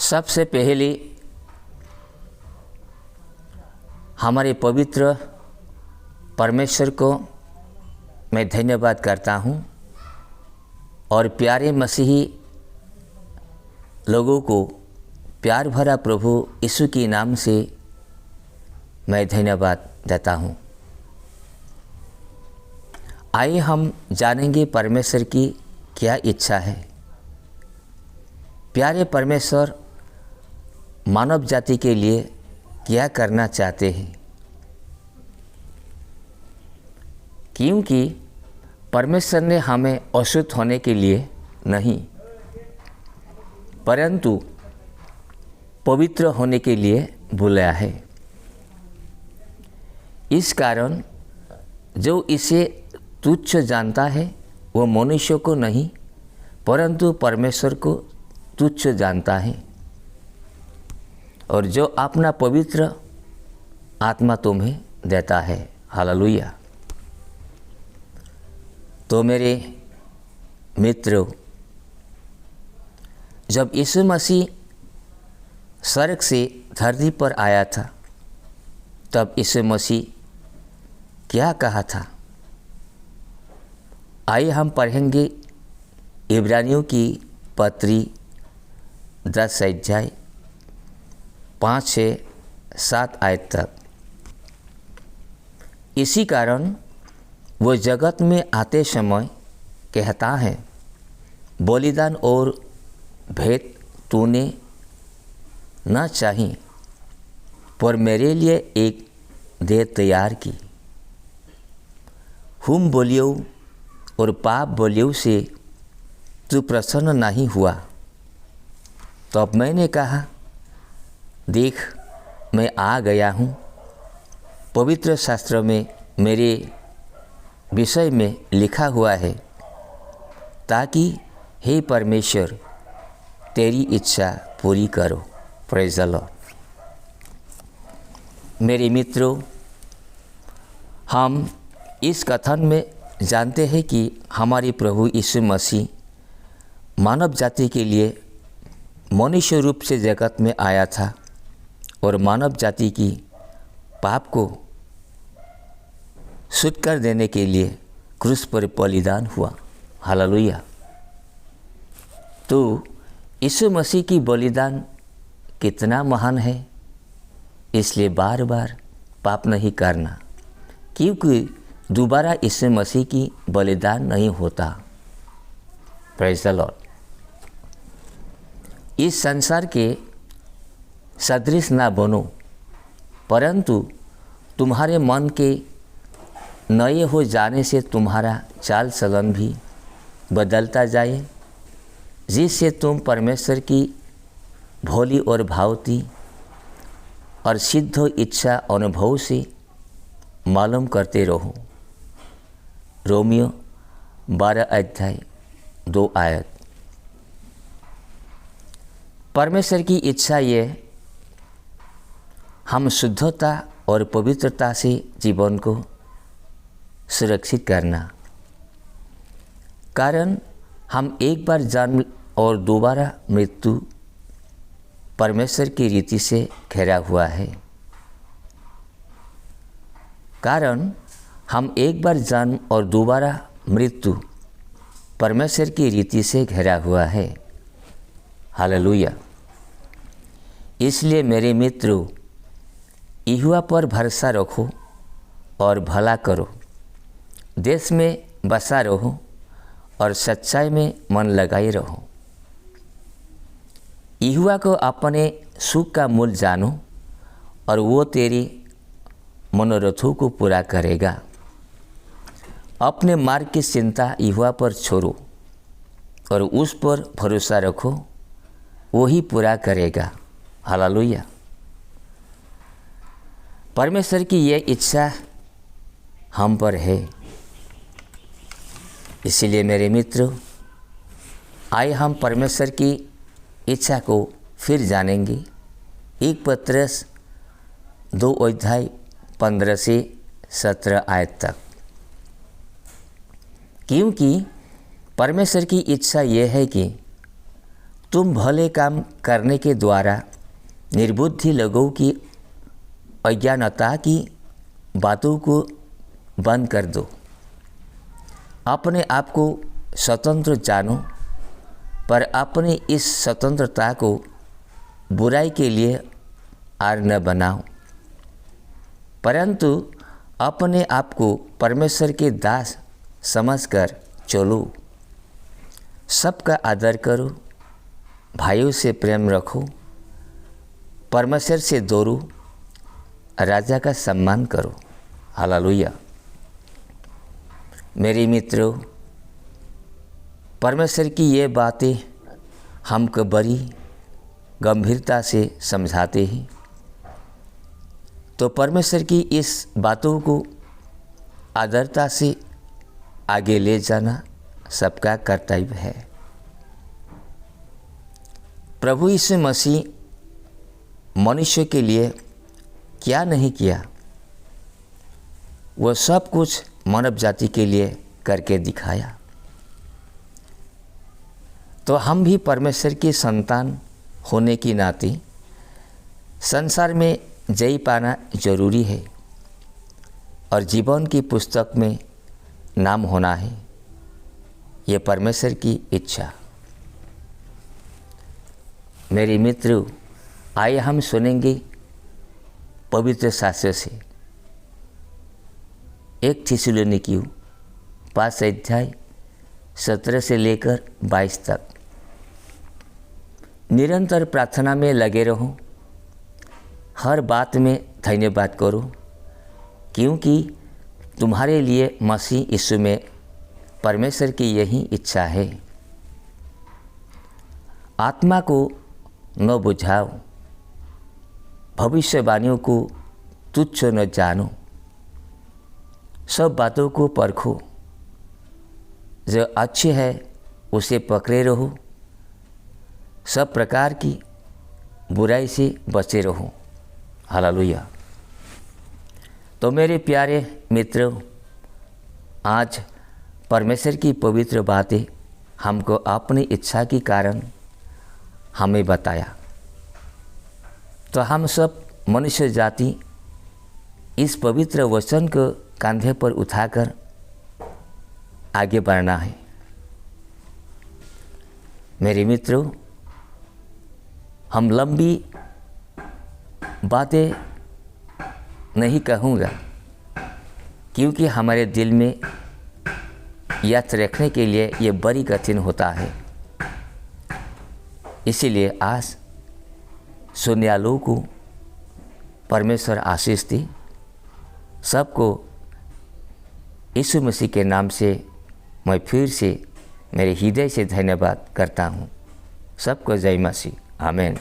सबसे पहले हमारे पवित्र परमेश्वर को मैं धन्यवाद करता हूँ और प्यारे मसीही लोगों को प्यार भरा प्रभु यीशु के नाम से मैं धन्यवाद देता हूँ। आइए हम जानेंगे परमेश्वर की क्या इच्छा है। प्यारे परमेश्वर मानव जाति के लिए क्या करना चाहते हैं, क्योंकि परमेश्वर ने हमें अशुद्ध होने के लिए नहीं परंतु पवित्र होने के लिए बुलाया है। इस कारण जो इसे तुच्छ जानता है वो मनुष्य को नहीं परंतु परमेश्वर को तुच्छ जानता है, और जो अपना पवित्र आत्मा तुम्हें देता है। हालेलुया। तो मेरे मित्रों, जब यीशु मसीह स्वर्ग से धरती पर आया था तब यीशु मसीह क्या कहा था। आइए हम पढ़ेंगे इब्रानियों की पत्री 10 अध्याय 5 से 7 आयत तक। इसी कारण वो जगत में आते समय कहता है, बलिदान और भेंट तूने न चाही, पर मेरे लिए एक देह तैयार की। होम बलियों और पाप बलियों से तू प्रसन्न नहीं हुआ। तब मैंने कहा, देख मैं आ गया हूँ। पवित्र शास्त्र में मेरे विषय में लिखा हुआ है, ताकि हे परमेश्वर तेरी इच्छा पूरी करो। Praise the Lord. मेरे मित्रों, हम इस कथन में जानते हैं कि हमारे प्रभु यीशु मसीह मानव जाति के लिए मनुष्य रूप से जगत में आया था और मानव जाति की पाप को शुद्ध कर देने के लिए क्रूस पर बलिदान हुआ। हालेलुया। तो यीशु मसीह की बलिदान कितना महान है, इसलिए बार बार पाप नहीं करना, क्योंकि दोबारा यीशु मसीह की बलिदान नहीं होता। Praise the Lord. इस संसार के सदृश ना बनो, परंतु तुम्हारे मन के नए हो जाने से तुम्हारा चाल चलन भी बदलता जाए, जिससे तुम परमेश्वर की भोली और भावती और सिद्ध इच्छा अनुभव से मालूम करते रहो। रोमियो 12 अध्याय 2 आयत। परमेश्वर की इच्छा ये हम शुद्धता और पवित्रता से जीवन को सुरक्षित करना। कारण हम एक बार जन्म और दोबारा मृत्यु परमेश्वर की रीति से घिरा हुआ है। कारण हम एक बार जन्म और दोबारा मृत्यु परमेश्वर की रीति से घिरा हुआ है। हालेलुया। इसलिए मेरे मित्रों, यहोवा पर भरोसा रखो और भला करो, देश में बसा रहो और सच्चाई में मन लगाए रहो। यहोवा को अपने सुख का मूल जानो और वो तेरी मनोरथों को पूरा करेगा। अपने मार्ग की चिंता यहोवा पर छोड़ो और उस पर भरोसा रखो, वो ही पूरा करेगा। हालेलुया। परमेश्वर की यह इच्छा हम पर है। इसीलिए मेरे मित्रों, आइए हम परमेश्वर की इच्छा को फिर जानेंगे। 1 पत्रस 2 अध्याय 15 से 17 आयत तक। क्योंकि परमेश्वर की इच्छा यह है कि तुम भले काम करने के द्वारा निर्बुद्धि लोगों की अज्ञानता की बातों को बंद कर दो। अपने आप को स्वतंत्र जानो, पर अपनी इस स्वतंत्रता को बुराई के लिए आड़ न बनाओ, परंतु अपने आप को परमेश्वर के दास समझकर चलो। सबका आदर करो, भाइयों से प्रेम रखो, परमेश्वर से दौड़ो, राजा का सम्मान करो। हालेलुया। मेरे मित्रों, परमेश्वर की ये बातें हमको बड़ी गंभीरता से समझाते हैं। तो परमेश्वर की इस बातों को आदरता से आगे ले जाना सबका कर्तव्य है। प्रभु यीशु मसीह मनुष्य के लिए क्या नहीं किया, वह सब कुछ मानव जाति के लिए करके दिखाया। तो हम भी परमेश्वर के संतान होने की नाते संसार में जय पाना जरूरी है और जीवन की पुस्तक में नाम होना है, ये परमेश्वर की इच्छा। मेरे मित्रों, आइए हम सुनेंगे पवित्र शास्त्र से 1 थिस्सलुनीकियों 5 अध्याय 17 से लेकर 22 तक। निरंतर प्रार्थना में लगे रहो, हर बात में धन्यवाद करो, क्योंकि तुम्हारे लिए मसीह यीशु में परमेश्वर की यही इच्छा है। आत्मा को न बुझाओ, भविष्यवाणियों को तुच्छ न जानो, सब बातों को परखो, जो अच्छे है उसे पकड़े रहो, सब प्रकार की बुराई से बचे रहो। हालेलुया। तो मेरे प्यारे मित्रों, आज परमेश्वर की पवित्र बातें हमको अपनी इच्छा के कारण हमें बताया। तो हम सब मनुष्य जाति इस पवित्र वचन को कंधे पर उठाकर आगे बढ़ना है। मेरे मित्रों, हम लंबी बातें नहीं कहूँगा, क्योंकि हमारे दिल में याद रखने के लिए ये बड़ी कठिन होता है। इसीलिए आज सुनने वालों को परमेश्वर आशीष दी। सबको यीशु मसीह के नाम से मैं फिर से मेरे हृदय से धन्यवाद करता हूँ। सबको जय मसीह। आमीन।